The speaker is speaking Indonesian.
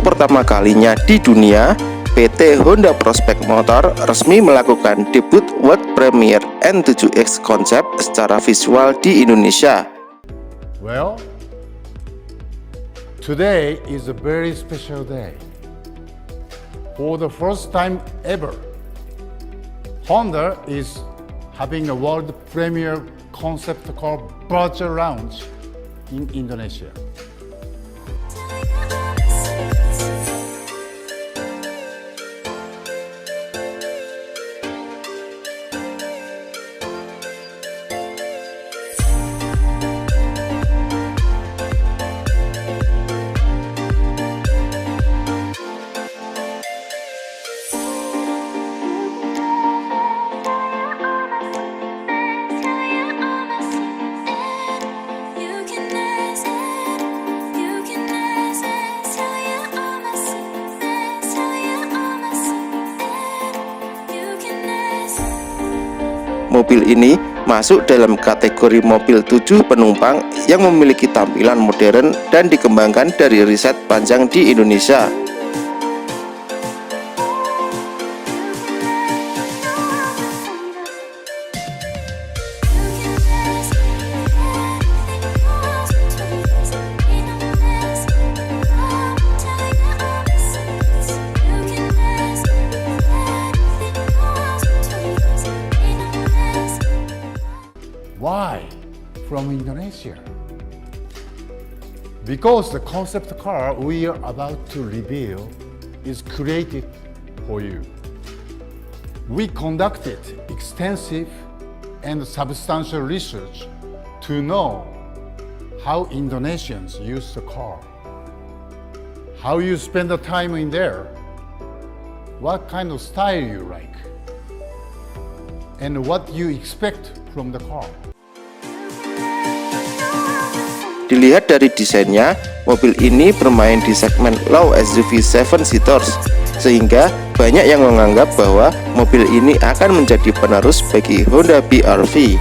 Untuk pertama kalinya di dunia, PT Honda Prospect Motor resmi melakukan debut world premiere N7X Concept secara visual di Indonesia. Well, today is a very special day. For the first time ever, Honda is having a world premiere concept car virtual launch in Indonesia. Mobil ini masuk dalam kategori mobil 7 penumpang yang memiliki tampilan modern dan dikembangkan dari riset panjang di Indonesia. Why from Indonesia? Because the concept car we are about to reveal is created for you. We conducted extensive and substantial research to know how Indonesians use the car, how you spend the time in there, what kind of style you like, and what you expect from the car. Dilihat dari desainnya, mobil ini bermain di segmen low SUV 7-seaters, sehingga banyak yang menganggap bahwa mobil ini akan menjadi penerus bagi Honda BR-V.